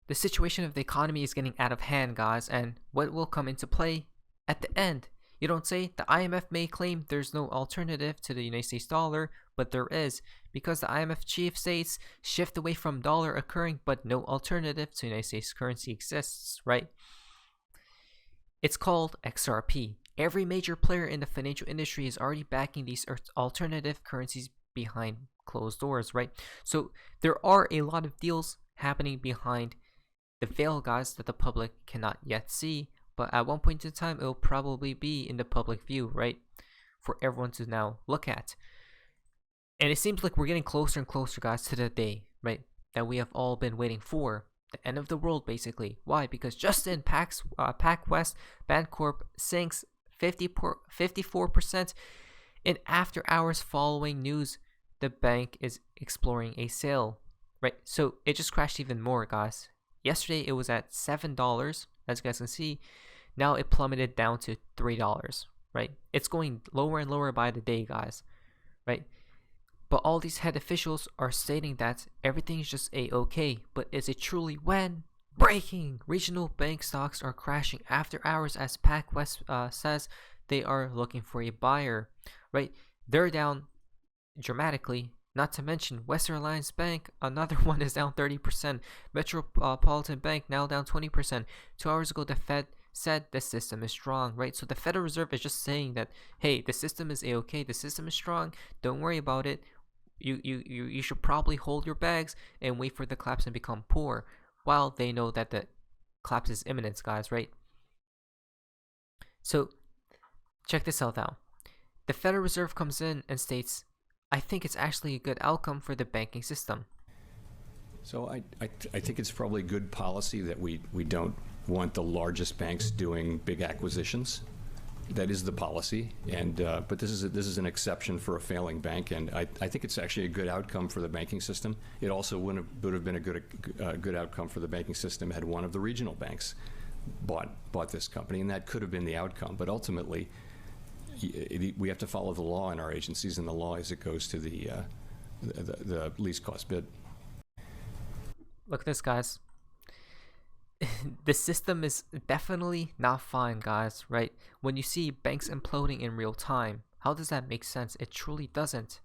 the situation of the economy is getting out of hand, guys, and what will come into play at the end? You don't say. The IMF may claim there's no alternative to the United States dollar, but there is, because the IMF chief states shift away from dollar occurring, but no alternative to United States currency exists, right? It's called XRP. Every major player in the financial industry is already backing these alternative currencies behind closed doors, right? So there are a lot of deals happening behind the veil, guys, that the public cannot yet see, but at one point in time it will probably be in the public view, right, for everyone to now look at. And it seems like we're getting closer and closer, guys, to the day, right, that we have all been waiting for. The end of the world, basically. Why? Because just in PacWest Bancorp sinks 54% in after hours following news the bank is exploring a sale, right? So it just crashed even more, guys. Yesterday it was at $7, as you guys can see. Now it plummeted down to $3, right? It's going lower and lower by the day, guys, right? But all these head officials are stating that everything is just a-okay. But is it truly when? Breaking! Regional bank stocks are crashing after hours as PacWest says they are looking for a buyer, right? They're down dramatically. Not to mention Western Alliance Bank, another one is down 30%. Metropolitan Bank now down 20%. 2 hours ago, the Fed said the system is strong, right? So the Federal Reserve is just saying that, hey, the system is a-okay, the system is strong, don't worry about it. You should probably hold your bags and wait for the collapse and become poor, while they know that the collapse is imminent, guys, right? So check this out now. The Federal Reserve comes in and states, I think it's actually a good outcome for the banking system. So I think it's probably good policy that we don't want the largest banks doing big acquisitions. That is the policy, and but this is an exception for a failing bank, and I think it's actually a good outcome for the banking system. It also would have been a good outcome for the banking system had one of the regional banks bought this company, and that could have been the outcome. But ultimately, we have to follow the law in our agencies, and the law is it goes to the least cost bid. Look at this, guys. The system is definitely not fine, guys, right? When you see banks imploding in real time, how does that make sense? It truly doesn't.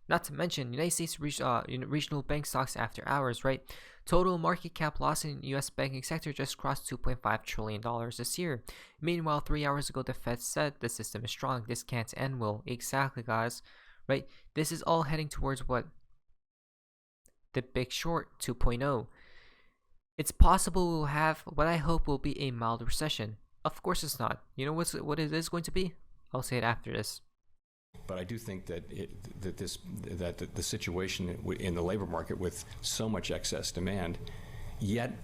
Not to mention United States regional bank stocks after hours, right? Total market cap loss in U.S. banking sector just crossed $2.5 trillion this year. Meanwhile, 3 hours ago, the Fed said the system is strong. This can't end well. Exactly, guys, right? This is all heading towards what? The Big Short 2.0. It's possible we'll have what I hope will be a mild recession. Of course it's not. You know what it is going to be? I'll say it after this. But I do think that the situation in the labor market with so much excess demand, yet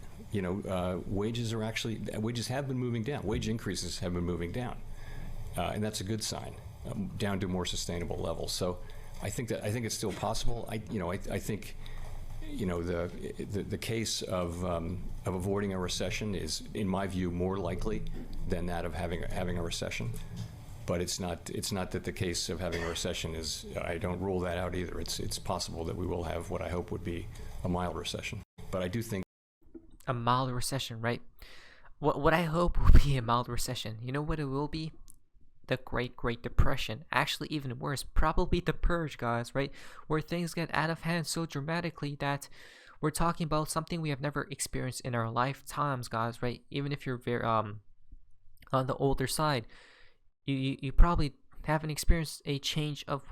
wages have been moving down. Wage increases have been moving down, and that's a good sign, down to more sustainable levels. So I think it's still possible. I think. The case of avoiding a recession is, in my view, more likely than that of having a recession. But it's not that the case of having a recession is. I don't rule that out either. It's possible that we will have what I hope would be a mild recession. But I do think a mild recession, right? What I hope will be a mild recession. You know what it will be? The Great Depression. Actually, even worse, probably the Purge, guys, right? Where things get out of hand so dramatically that we're talking about something we have never experienced in our lifetimes, guys, right? Even if you're very on the older side, you probably haven't experienced a change of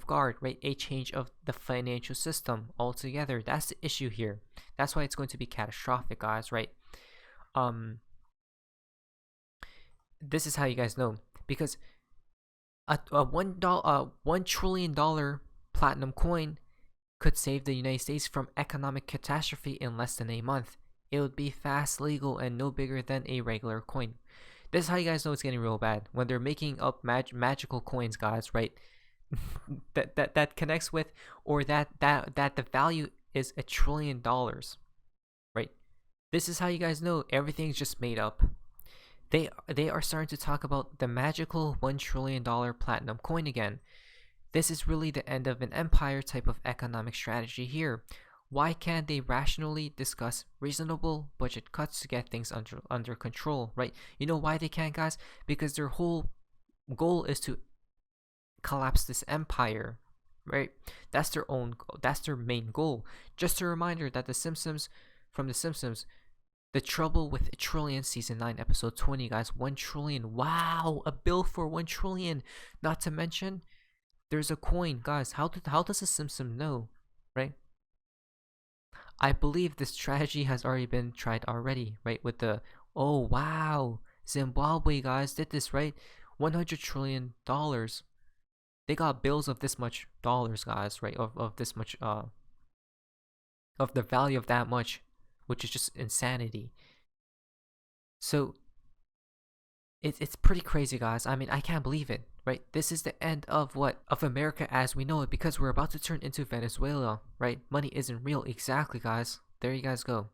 guard, right? A change of the financial system altogether. That's the issue here. That's why it's going to be catastrophic, guys, right? This is how you guys know, because a $1 trillion platinum coin could save the United States from economic catastrophe in less than a month. It would be fast, legal, and no bigger than a regular coin. This is how you guys know it's getting real bad, when they're making up magical coins, guys, right? that connects with, or that the value is $1 trillion, right? This is how you guys know everything's just made up. They are starting to talk about the magical $1 trillion platinum coin again. This is really the end of an empire type of economic strategy here. Why can't they rationally discuss reasonable budget cuts to get things under control, right? You know why they can't, guys? Because their whole goal is to collapse this empire, right? That's their main goal. Just a reminder that from The Simpsons, The Trouble with a Trillion, season 9, episode 20, guys. 1 trillion. Wow, a bill for 1 trillion. Not to mention, there's a coin, guys. How does the Simpsons know, right? I believe this strategy has already been tried already, right? With the, oh wow, Zimbabwe, guys, did this, right? $100 trillion. They got bills of this much dollars, guys, right? Of this much, of the value of that much, which is just insanity. So it's pretty crazy, guys. I mean, I can't believe it, right? This is the end of America as we know it, because we're about to turn into Venezuela, right? Money isn't real. Exactly, guys. There you guys go.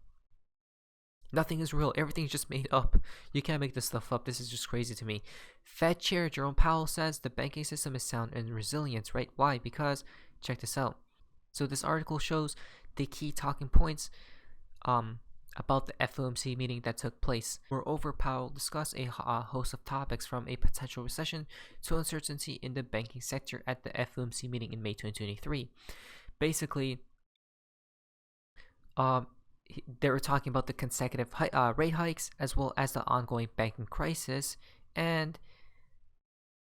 Nothing is real. Everything's just made up. You can't make this stuff up. This is just crazy to me. Fed Chair Jerome Powell says the banking system is sound and resilient, right? Why? Because, check this out. So this article shows the key talking points about the FOMC meeting that took place. Moreover, Powell discussed a host of topics from a potential recession to uncertainty in the banking sector at the FOMC meeting in May 2023. Basically, they were talking about the consecutive rate hikes, as well as the ongoing banking crisis and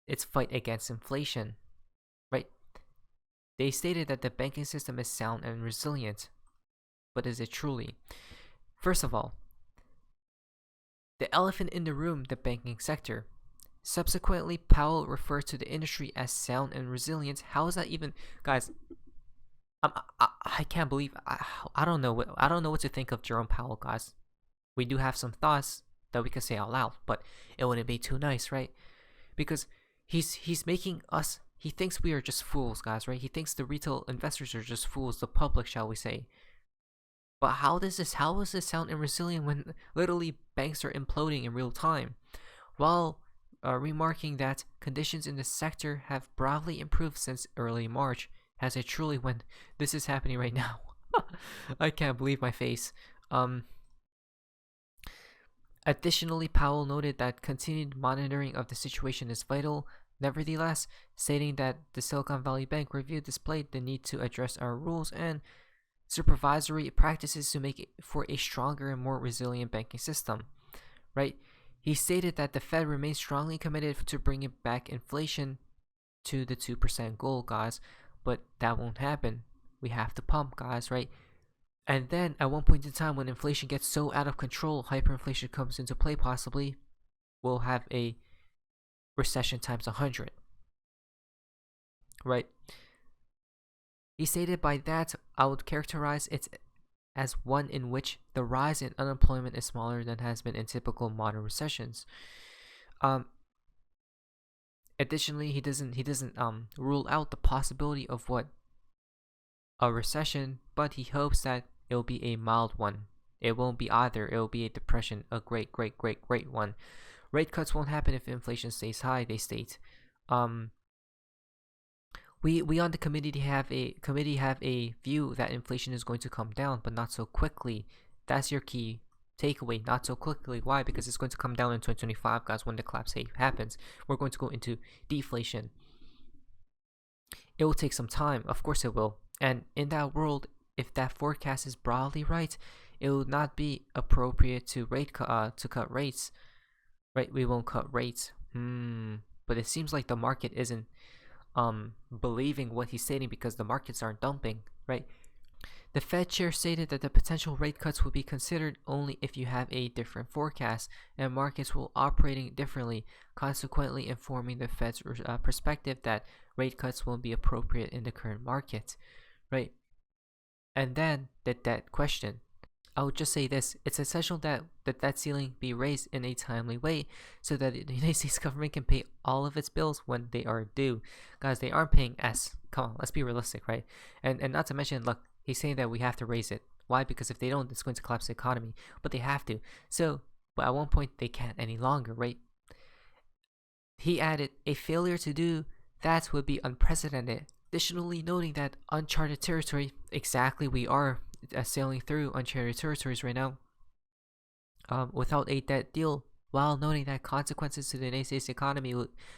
its fight against inflation, right? They stated that the banking system is sound and resilient, but is it truly? First of all, the elephant in the room, the banking sector. Subsequently, Powell referred to the industry as sound and resilient. How is that even, guys? I can't believe. I don't know what to think of Jerome Powell, guys. We do have some thoughts that we can say out loud, but it wouldn't be too nice, right? Because he's making us. He thinks we are just fools, guys, right? He thinks the retail investors are just fools, the public, shall we say? But how is this sound and resilient when literally banks are imploding in real time? While remarking that conditions in the sector have broadly improved since early March. Has it truly, when this is happening right now? I can't believe my face. Additionally, Powell noted that continued monitoring of the situation is vital. Nevertheless, stating that the Silicon Valley Bank review displayed the need to address our rules and supervisory practices to make it for a stronger and more resilient banking system, right? He stated that the Fed remains strongly committed to bringing back inflation to the 2% goal, guys, but that won't happen. We have to pump, guys, right? And then at one point in time, when inflation gets so out of control, hyperinflation comes into play, possibly, we'll have a recession times 100, right? He stated by that, I would characterize it as one in which the rise in unemployment is smaller than has been in typical modern recessions. Additionally, he doesn't rule out the possibility of a recession, but he hopes that it will be a mild one. It won't be either. It will be a depression, a great one. Rate cuts won't happen if inflation stays high, they state. We on the committee have a view that inflation is going to come down, but not so quickly. That's your key takeaway. Not so quickly. Why? Because it's going to come down in 2025, guys. When the collapse happens, we're going to go into deflation. It will take some time. Of course it will. And in that world, if that forecast is broadly right, it will not be appropriate to cut rates. Right? We won't cut rates. But it seems like the market isn't believing what he's stating, because the markets aren't dumping, right? The Fed chair stated that the potential rate cuts will be considered only if you have a different forecast, and markets will operating differently, consequently informing the Fed's perspective that rate cuts won't be appropriate in the current market, right? And then the debt question. I would just say this: it's essential that the debt ceiling be raised in a timely way so that the United States government can pay all of its bills when they are due. Guys, they aren't paying S. Come on, let's be realistic, right? And not to mention, look, he's saying that we have to raise it. Why? Because if they don't, it's going to collapse the economy. But they have to. So, but at one point, they can't any longer, right? He added, a failure to do that would be unprecedented. Additionally, noting that uncharted territory, exactly we are sailing through uncharted territories right now without a debt deal, while noting that consequences to the United States economy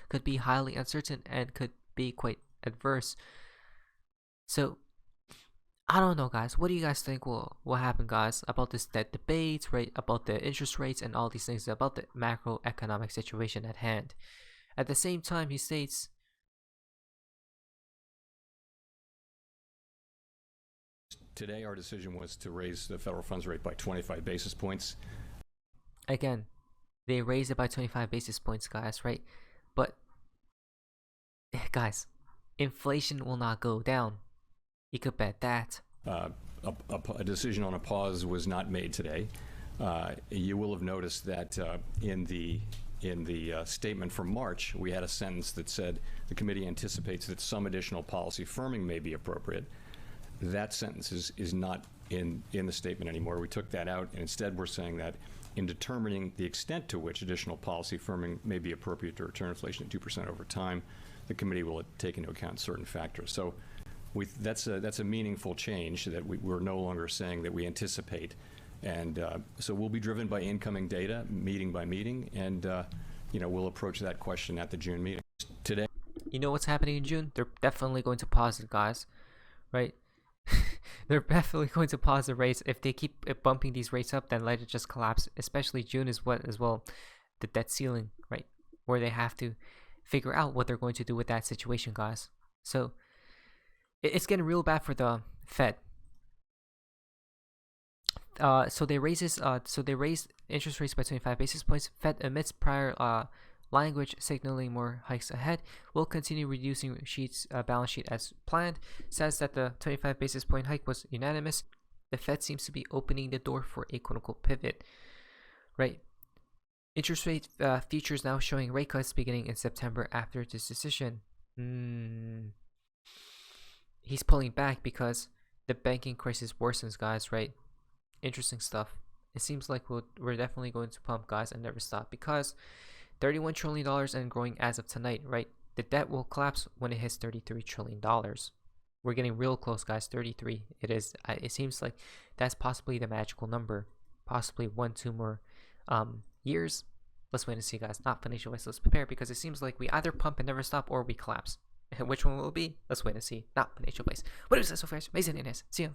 could be highly uncertain and could be quite adverse. So I don't know, guys. What do you guys think will happen, guys, about this debt debate, right? About the interest rates and all these things, about the macroeconomic situation at hand. At the same time, he states, today our decision was to raise the federal funds rate by 25 basis points. Again, they raised it by 25 basis points, guys, right? But, guys, inflation will not go down. You could bet that. A decision on a pause was not made today. You will have noticed that in the statement from March, we had a sentence that said the committee anticipates that some additional policy firming may be appropriate. That sentence is not in the statement anymore. We took that out, and instead we're saying that in determining the extent to which additional policy firming may be appropriate to return inflation at 2% over time, the committee will take into account certain factors. So that's a meaningful change, that we're no longer saying that we anticipate. And so we'll be driven by incoming data, meeting by meeting, and we'll approach that question at the June meeting. Today, you know what's happening in June? They're definitely going to pause it, guys, right? They're definitely going to pause the rates. If they keep bumping these rates up, then let it just collapse. Especially June is what as well, the debt ceiling, right? Where they have to figure out what they're going to do with that situation, guys. So it's getting real bad for the Fed. So they raised interest rates by 25 basis points. Fed amidst prior language signaling more hikes ahead, will continue reducing balance sheet as planned. Says that the 25 basis point hike was unanimous. The Fed seems to be opening the door for a quote-unquote pivot, right? Interest rate futures now showing rate cuts beginning in September after this decision. He's pulling back because the banking crisis worsens, guys, right? Interesting stuff. It seems like we're definitely going to pump, guys, and never stop, because $31 trillion and growing as of tonight, right? The debt will collapse when it hits $33 trillion. We're getting real close, guys. 33. It is. It seems like that's possibly the magical number. Possibly 1-2 more years. Let's wait and see, guys. Not financial advice. Let's prepare, because it seems like we either pump and never stop, or we collapse. Which one will it be? Let's wait and see. Not financial advice. What is this so far? Amazing. See you.